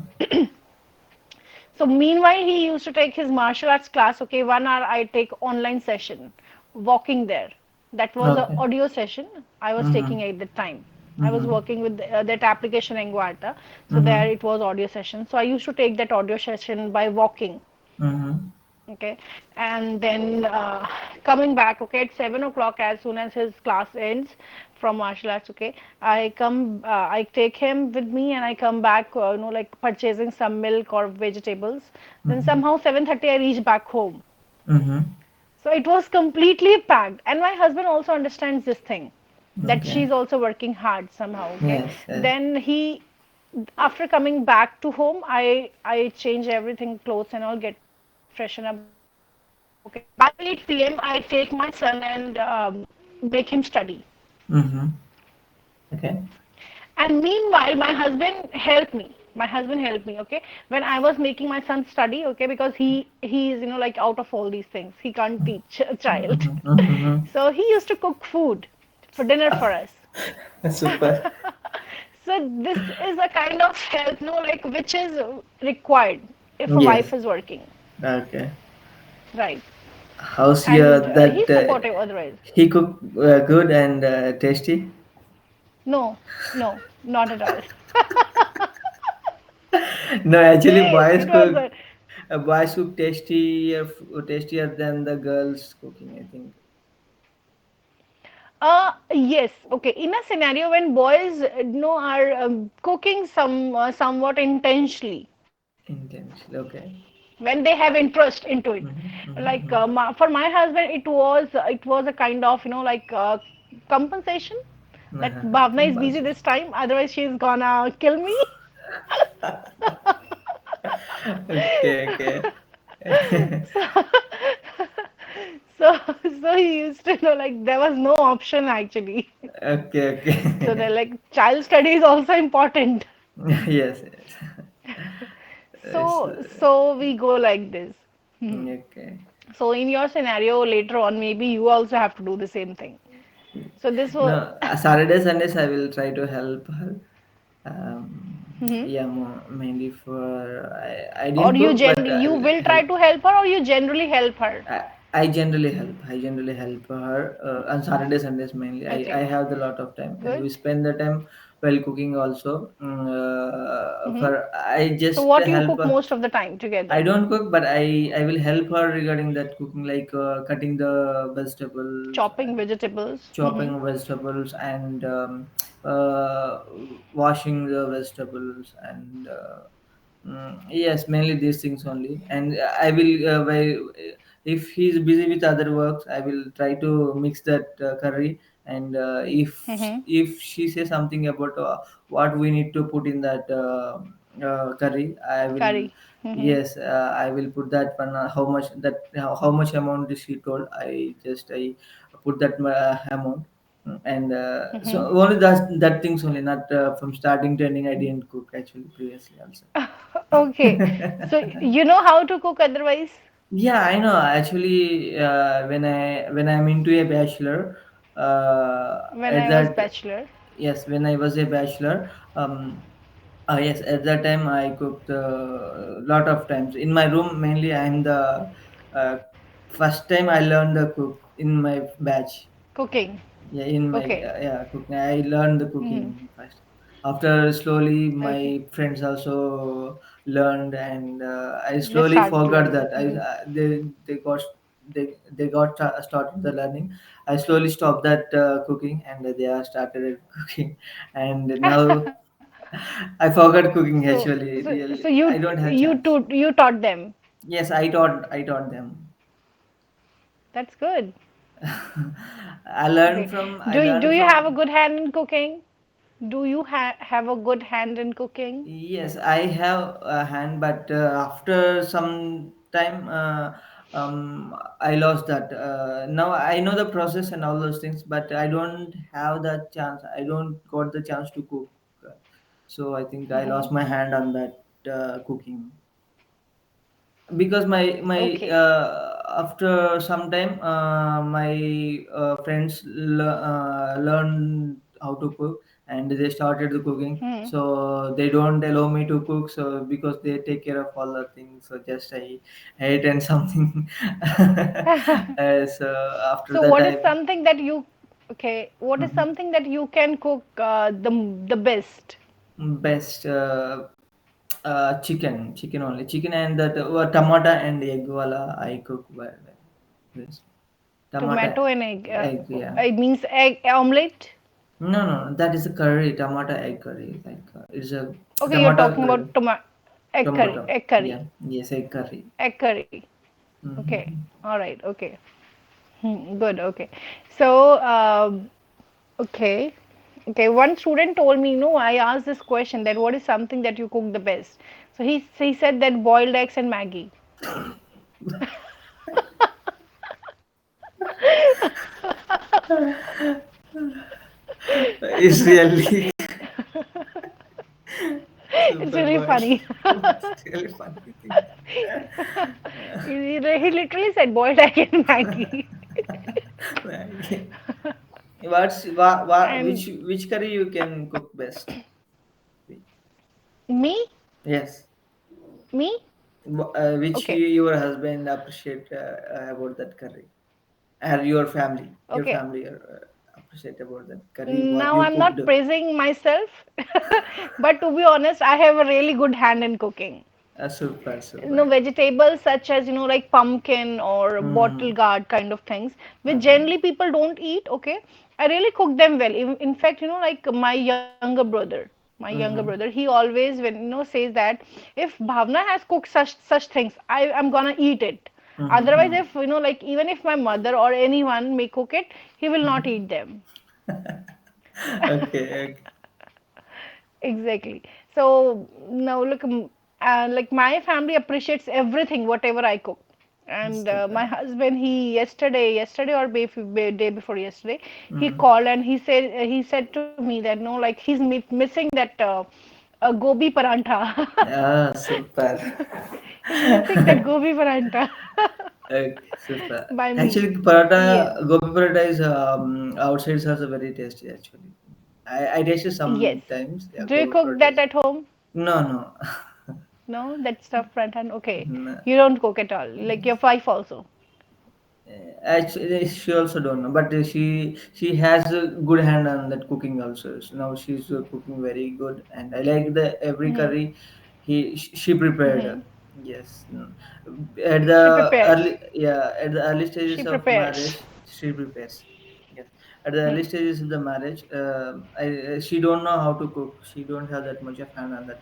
So meanwhile, he used to take his martial arts class. Okay, 1 hour I take online session, walking there. That was a Okay. audio session I was Mm-hmm. taking at the time. I was Mm-hmm. working with that application Enguarta. So Mm-hmm. there it was audio session. So I used to take that audio session by walking. Mm-hmm. Okay, and then coming back, okay, at 7 o'clock, as soon as his class ends from martial arts, okay, I take him with me, and I come back, like purchasing some milk or vegetables. Then Mm-hmm. somehow 7:30 I reach back home. Mm-hmm. So it was completely packed, and my husband also understands this thing, that Okay. she's also working hard somehow. Okay, Yes. Yes. then after coming back to home, I change everything, clothes and all, get freshen up. Okay, by 8 p.m. I take my son and make him study. Mm-hmm. Okay. And meanwhile, my husband helped me. Okay, when I was making my son study. Okay, because he is, like, out of all these things, he can't teach a child. Mm-hmm. Mm-hmm. So he used to cook food for dinner for us. Super. So this is a kind of help, no, like, which is required if a wife Yes. is working, Okay. right? How's your And that he's supportive otherwise. he cook good and tasty? No, no, not at all. No, actually, boys It was cook. a Boys cook tastier than the girls cooking, I think. yes, okay. In a scenario when boys, are cooking somewhat intentionally, Intentionally, okay. when they have interest into it, Mm-hmm, like mm-hmm, for my husband, it was a kind of, like compensation, that mm-hmm. Bhavna is busy Compulsory. this time, otherwise she's gonna kill me. Okay, okay. So, So so he used to know like there was no option actually. Okay, So they're okay. like child study is also important. Yes, yes. It's, So we go like this. Mhm. okay. So in your scenario later on, maybe you also have to do the same thing. So this No, was, Saturday, Sundays I will try to help her. Mhm. Yeah, mainly for I Or didn't cook, but I you will will try help. to help her, or you generally help her. I generally help. I generally help her on Saturday, Sundays mainly. I Okay, have a lot of time, and we good. spend the time while cooking also. Hmm. For I So just what you help. cook most of the time I together? don't cook, but I will help her regarding that cooking, like cutting the vegetables Chopping and vegetables. Hmm. chopping vegetables and uh, washing the vegetables and yes, mainly these things only. And I will if he's busy with other works, I will try to mix that curry. And Hmm. if she says something about what we need to put in that curry, I will. Curry. Hmm. Yes, I will put that one. How much that how much amount is she told? I put that amount. And so Hmm. only that things only, not from starting to ending. I didn't cook actually previously also. Okay. So you know how to cook otherwise Yeah, I know. Actually, when I'm into a bachelor, when at I was that bachelor. yes, when I was a bachelor, yes, at that time I cooked a lot of times in my room. Mainly, I'm the uh, first time I learned the cook in my batch. Cooking. Yeah, in my Okay. yeah, cooking. I learned the Hmm. cooking first. After slowly, Okay. my friends also learned, and I They slowly started forgot learning. that. Hmm. They got started the learning. I slowly stopped that cooking, and they are started cooking, and now I forgot cooking. So Actually, so really, I you don't have chance. you taught them. Yes, I taught them. That's good. Okay. I Do learned you have a from. good hand in cooking? Do you have a good hand in cooking? Yes, I have a hand, but after some time, I lost that. Now I know the process and all those things, but I don't have that chance. I don't got the chance to cook. So I think I Hmm. lost my hand on that cooking, because my Okay. after some time my friends learned how to cook, and they started the cooking, Hmm. so they don't allow me to cook, so because they take care of all the things, so just I ate and something. So after So that what is I something that you okay? What is Mhm. something that you can cook the best? Best chicken only, chicken and that tomato and egg wala I cook well, well. Yes. Tomato, Tomato and egg. egg, yeah. It means egg omelette. No, no, that is a curry, tomato egg curry. Like it's a Okay, you're tomato talking curry, about egg curry. tomato. Egg curry. Yeah, yes, egg curry. Egg curry. Okay. Mm-hmm. All right. Okay. Good. Okay. So, okay. Okay. One student told me, no, I asked this question that what is something that you cook the best? So he said that boiled eggs and Maggie. It's really It's super really boy. funny. It's really funny thing. He literally said boiled egg and Maggie. Like, And which curry you can cook best? me, Yes. me, Which okay, your husband appreciate about that curry, or your okay. family appreciate about that curry what Now you I'm cooked. not praising myself, but to be honest, I have a really good hand in cooking. Super, super. Vegetables such as like pumpkin or bottle Mm-hmm. gourd kind of things, which Okay. generally people don't eat. Okay, I really cook them well. In fact, like my younger brother, Mm-hmm. he always when says that if Bhavna has cooked such things, I'm gonna eat it. Otherwise, Mm-hmm. if like even if my mother or anyone may cook it, he will not eat them. Okay, okay. Exactly. So now look, like my family appreciates everything, whatever I cook. And Step my back. husband, he yesterday or day before yesterday, he Mm. called and he said to me that no, like he's missing that gobi parantha. Yeah, super. He's missing that gobi parantha Okay, super. by me. Actually, Yes, paratha, gobi paratha is outside is also very tasty. Actually, I tasted yes. sometimes. Yeah, Do you gobi cook paratha that is. at home? No, no, No, that stuff front hand. Okay, no. you don't cook at all. Like your wife also. Actually, she also don't know, but she has a good hand on that cooking also. So now she's cooking very good, and I like the every Hmm. curry she prepared. Hmm. Yes, at She the prepares. early at the early She stages of prepares. marriage, she prepares. Yes, at the Hmm. early stages of the marriage, she don't know how to cook. She don't have that much of hand on that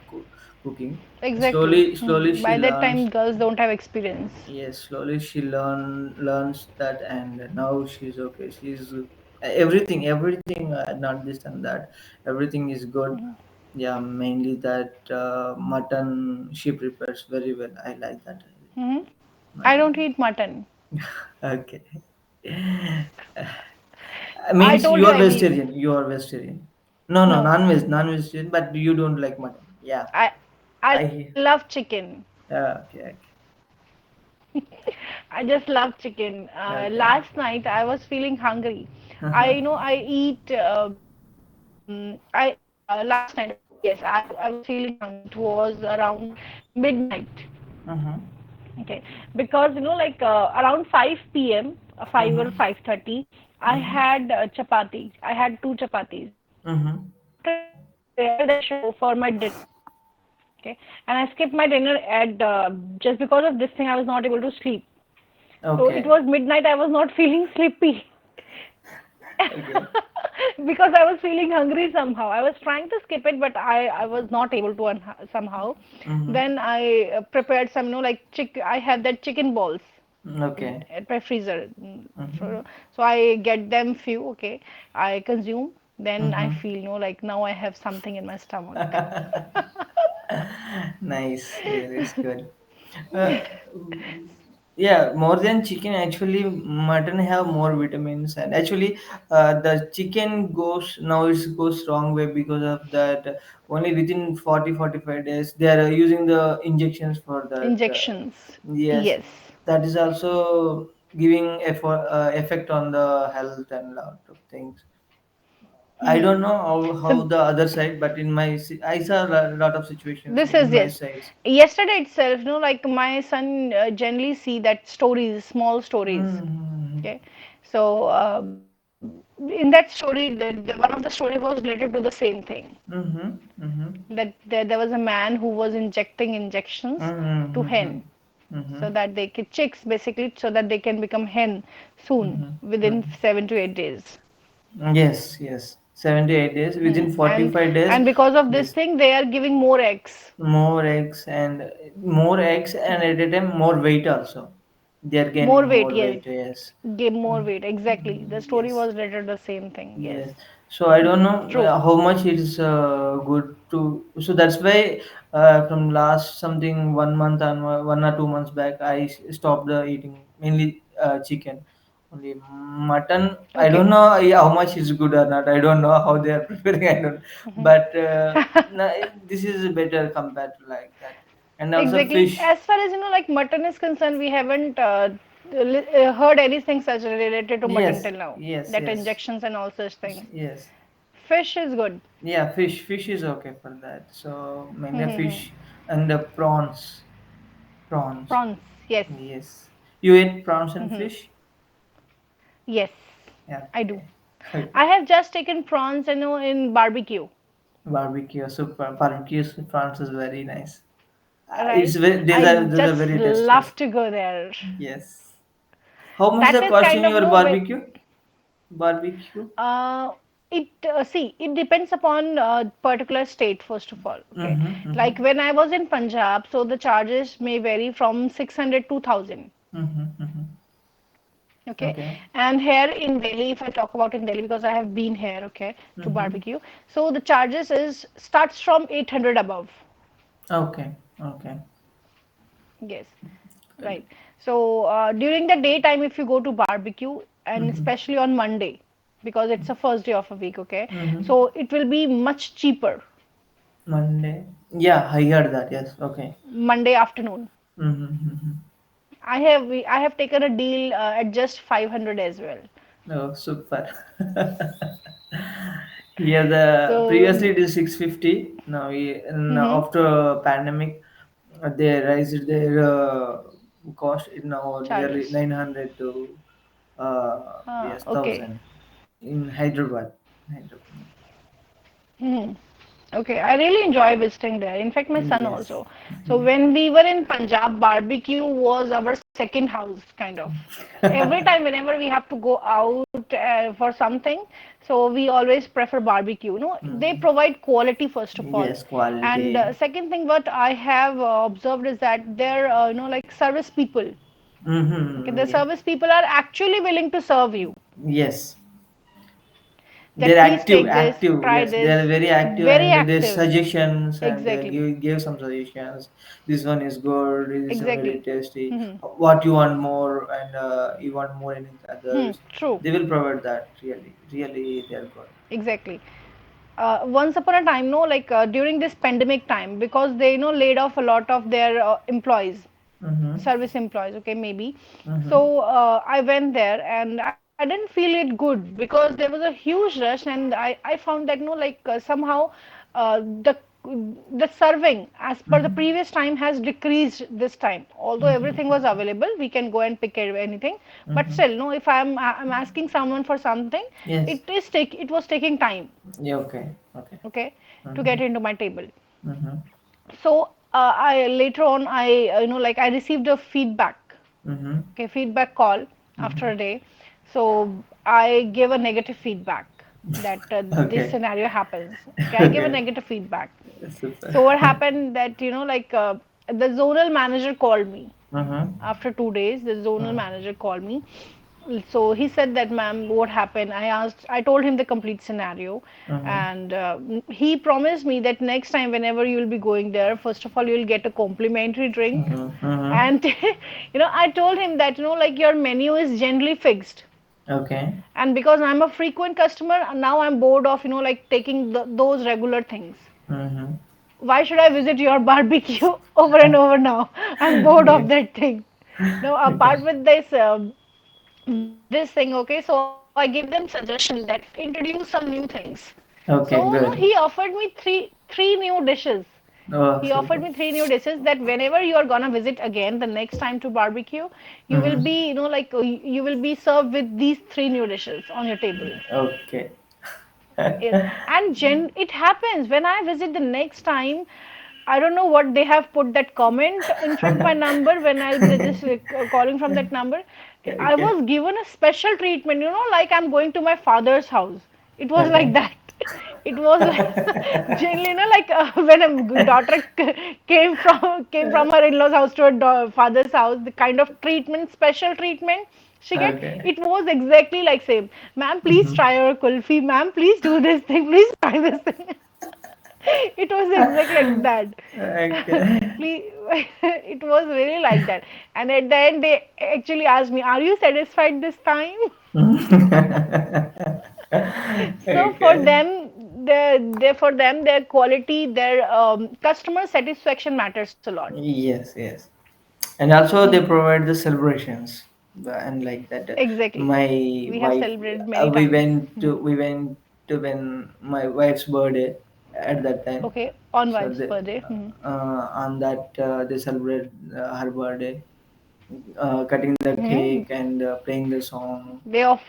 cooking. Exactly. Slowly she By that time, learns. girls don't have experience. Yes, slowly she learns that, and now she's okay. She's everything, not this and that. Everything is good. Yeah, mainly that mutton she prepares very well. I like that Hmm. I don't mutton. eat mutton. Okay, I means told you you are I vegan. vegetarian. You are vegetarian. No, no, No, non-vegetarian, but you don't like mutton. Yeah, I I I love hear. chicken. Okay, I just love chicken. okay, Last night I was feeling hungry. okay. I eat. Last night. Okay, yes, I was feeling hungry. It was around midnight. Uh-huh. Okay, because around 5 p.m., 5 Uh-huh. or 5:30, I Uh-huh. had chapati. I had two chapatis. Uh-huh. After that, I prepared the show for my dinner. Okay, and I skipped my dinner at just because of this thing. I was not able to sleep. So it Okay. was midnight. I was not feeling sleepy. Okay. Because I was feeling hungry somehow. I was trying to skip it, but I was not able to somehow. Mm-hmm. Then I prepared some, like I have that chicken balls Okay. at my freezer. Mm-hmm. So I get them few, okay. I consume. Then I Mm-hmm. feel, like now I have something in my stomach. Nice. Yeah, that's good. Uh, yeah, more than chicken, actually, mutton have more vitamins, and actually, the chicken goes now it goes wrong way because of that. Only within 40-45 days, they are using the injections for that. Injections. Yes, Yes. that is also giving effect on the health and lot of things. I Hmm. don't know how So the other side, but I saw a lot of situations this in is my yes. sides. Yesterday itself, like my son generally see that stories, small stories. Mm-hmm. Okay, so in that story, one of the story was related to the same thing. Mm-hmm. Mm-hmm. That there was a man who was injecting injections to Mm-hmm. hen, Mm-hmm. so that they can chicks basically, so that they can become hen soon within Mm-hmm. 7 to 8 days. Yes, yes. 78 days. Hmm. Within And 45 days, and because of this yes. thing, they are giving more eggs. More eggs, and at a time more weight also. They are More gaining weight, more yes. weight. Yes. Give more weight. Exactly. The story Yes. was related to the same thing. Yes. Yes. So I don't know True. how much it is good to. So that's why from last something 1 month and 1 or 2 months back, stopped eating mainly chicken. Only mutton. I Okay. don't know how much is good or not. I don't know how they are preparing. I don't. But this is better compared to like that. And also Exactly. fish. As far as like mutton is concerned, we haven't heard anything such related to mutton Yes. till now. Yes. That Yes. injections and all such things. Yes. Fish is good. Yeah, fish is okay for that. So mainly fish and the prawns. Prawns. Prawns. Yes. Yes. You eat prawns and fish? Yes. Yeah. I do. Okay. Okay. I have just taken prawns, in barbecue. Barbecue. So barbecue prawns is very nice. It's Right? very, I these are just very tastiest. love to go there. Yes. How much That the is cost kind in of your barbecue? Barbecue. Uh, it see it depends upon particular state first of all. Okay, Mm-hmm. like Mm-hmm. when I was in Punjab, so the charges may vary from 600 to 1,000. Mm-hmm. Mm-hmm. Okay, Okay. and here in Delhi, if I talk about in Delhi because I have been here, okay, to Mm-hmm. barbecue, so the charges is starts from 800 above. Okay. Okay. Yes, Good. right. So during the daytime, if you go to barbecue, and Mm-hmm. especially on Monday, because it's the first day of a week, okay, Mm-hmm. so it will be much cheaper. Monday. Yeah, I heard that. Yes. Okay. Monday afternoon. Mm-hmm. Mm-hmm. I have taken a deal at just 500 as well. Oh, super. Yeah, the So previously it is 650. Now, mhm, after pandemic, they raised their cost in now nearly charges. 900 to yes Okay. 1000 in Hyderabad. Hyderabad. Mhm. Okay, I really enjoy visiting there. In fact, my son Yes. also. So when we were in Punjab, barbecue was our second house, kind of. Every time, whenever we have to go out for something, so we always prefer barbecue. No, they Mm. provide quality first of all, Yes, and quality. second thing, what I have observed is that they're like service people. Okay, the Mm-hmm. Yeah. service people are actually willing to serve you. Yes. They're That please active, take this, active. try Yes, they're this. very active, Very and their active. suggestions, and Exactly. give some suggestions. This one is good. This is very Exactly. tasty. Hmm. What you want more, and you want more any others. True. They will provide that. Really, really, they're good. Exactly. Once upon a time, no, like during this pandemic time, because they laid off a lot of their employees, Mm-hmm. service employees, okay, maybe. Mm-hmm. So I went there and I didn't feel it good because there was a huge rush, and I found that somehow the serving as per the Mm-hmm. previous time has decreased this time. Although everything was available, we can go and pick anything, but Mm-hmm. still, no, if I'm asking someone for something, Yes. it was taking time, Yeah. Okay. Okay. okay, to Mm-hmm. get into my table. Mm-hmm. So I later on I like I received a feedback, Mm-hmm. okay, feedback call after a day. So I gave a negative feedback that this Okay. scenario happens. Okay, I gave a Okay. negative feedback. Super. So what happened that the zonal manager called me Mm-hmm. after 2 days. The zonal manager called me. So he said that, ma'am, what happened? I told him the complete scenario, Mm-hmm. and he promised me that next time, whenever you will be going there, first of all, you will get a complimentary drink, Mm-hmm. Mm-hmm. and I told him that like your menu is generally fixed, Okay. and because I'm a frequent customer, now I'm bored of like taking those regular things. Mm-hmm. Why should I visit your barbecue over and over now? I'm bored Yeah. of that thing. Now, Okay. apart with this thing, okay, so I give them suggestion that introduce some new things. So no, he Okay, offered good. me three new dishes. He Oh, offered me super. three new dishes that whenever you are gonna visit again the next time to barbecue, you will Mm-hmm. be you will be served with these three new dishes on your table. Okay. Yes. And it happens when I visit the next time. I don't know what they have put that comment in front of my number when I'll be calling from that number. I Okay. was given a special treatment, like I'm going to my father's house. It was like Okay. that. It was like generally, like when a daughter came from her in-laws' house to her father's house, the kind of treatment, special treatment she get, Okay. it was exactly like same. Ma'am, please Mm-hmm. try your kulfi. Ma'am, please do this thing. Please try this thing. It was exactly like that. Okay. Please, it was really like that. And at the end, they actually asked me, "Are you satisfied this time?" So for Okay. them, their quality, their customer satisfaction matters a lot. Yes, yes. And also they Hmm. provide the celebrations. And like that, Exactly. my We have wife, celebrated many times. Hmm. we went to when my wife's birthday at that time. Okay, on So wife's birthday. Hmm. on that they celebrate her birthday, cutting the Hmm. cake and playing the song. They off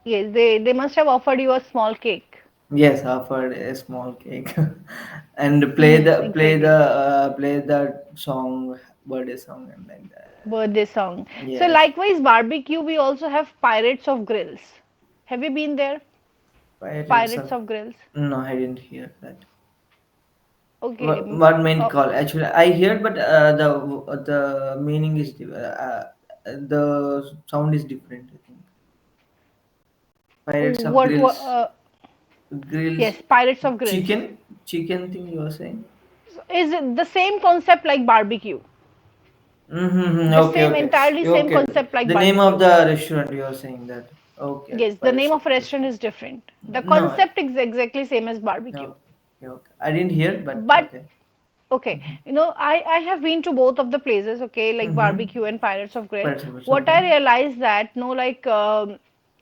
Yes, they must have offered you a small cake. Yes, offered a small cake and Exactly. play the song, birthday song, and like that. Birthday song. So Yes, likewise, barbecue, we also have Pirates of Grills. Have you been there? Pirates Pirates of. of Grills. No, I didn't hear that. Okay. What mean call? Actually, I heard, but the meaning is the sound is different. I think Pirates of What Grills, grills, yes, Pirates of Grills. chicken thing you were saying. Is it the same concept like barbecue? Mm-hmm. The Okay, same, okay, entirely same okay, okay. concept like The name of barbecue. the restaurant you are saying that. Okay, Yes, the Pirates name of of a restaurant Restaurant. is different. The No, concept is exactly same as no, barbecue. okay, okay. I didn't hear, but But okay. okay, I have been to both of the places, okay, like Mm-hmm. barbecue and Pirates of Grill. Pirates of Restaurant. What Okay. I realized that no, like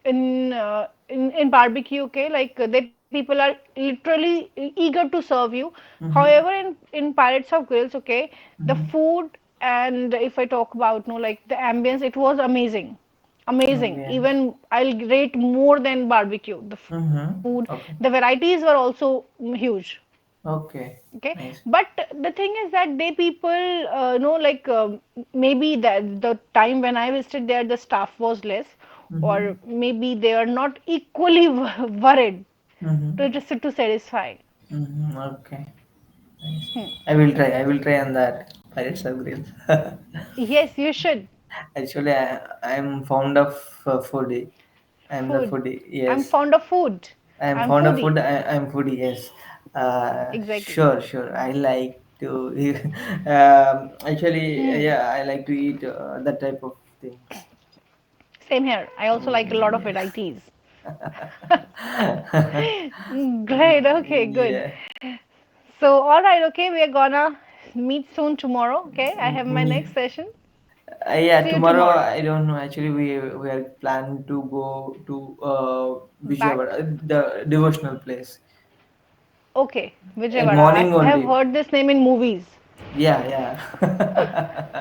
in barbecue, okay, like they people are literally eager to serve you. However, Mm-hmm. in Pirates of Grills, okay, the Mm-hmm. food, and if I talk about no, like the ambience, it was amazing, amazing. Ambience. Even I'll rate more than barbecue. The food, Mm-hmm. the Okay. varieties were also huge. Okay. Okay, Nice. but the thing is that they people know like maybe that the time when I visited there the staff was less, Mm-hmm. or maybe they are not equally worried Mm-hmm. to satisfy. Mm-hmm. Okay. Nice. Hmm. I will try. I will try on that. Pirates of Grill. Yes, you should. Actually, I'm fond of foodie. I'm the Food. foodie. I'm Yes. fond of food. I'm I'm fond of food. foodie. I'm foodie. Yes. Exactly. Sure, sure. I like to. Actually, Hmm. yeah, I like to eat that type of things. Same here. I also like a lot of Yeah. varieties. Great. Okay. Good. Yeah. So, all right. Okay. We are gonna meet soon tomorrow. Okay. I have my Yeah. next session. Yeah, See you tomorrow tomorrow. I don't know. Actually, we are planning to go to Back. Vijayawada, the devotional place. Okay. At Vijayawada. morning I have only. heard this name in movies. Yeah, yeah.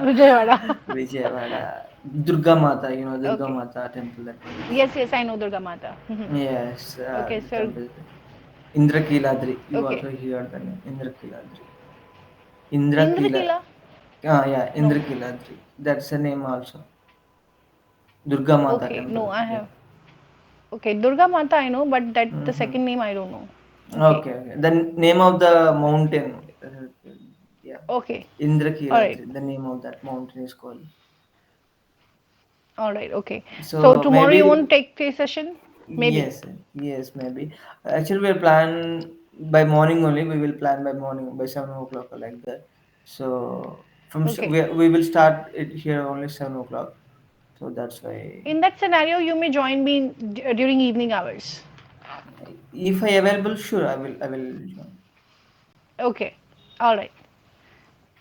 Vijayawada. Vijayawada, Durga Mata. You know Durga Okay. Mata temple, that place. Yes, yes, I know Durga Mata. Yes, Okay, the so temple is there. Indrakiladri. You okay. also heard the name Indrakiladri. Indrakila. Indrakila? Ah, yeah, No. Indrakiladri. That's the name also. Durga Mata Okay, no, temple. I Yeah. have. Okay, Durga Mata I know, but that the Mm-hmm. second name I don't know. Okay. Okay, okay. The name of the mountain. Yeah. Okay. All right. Indrakiladri. The name of that mountain is called. All right. Okay. So So tomorrow you maybe won't take the session? Maybe. yes, yes, maybe. Actually, we'll plan by morning only. We will plan by morning by 7 o'clock or like that. So Okay. we will start it here only 7 o'clock. So that's why In that scenario, you may join me during evening hours. if I available, sure, I will join. Okay. All right.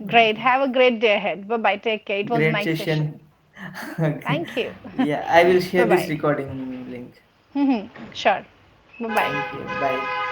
Great. Okay. Have a great day ahead. Bye bye. Take care. It was a Great nice session. session. Okay. Thank you. Yeah, I will share Bye this bye. recording link. Sure. Bye bye. Thank you. Bye.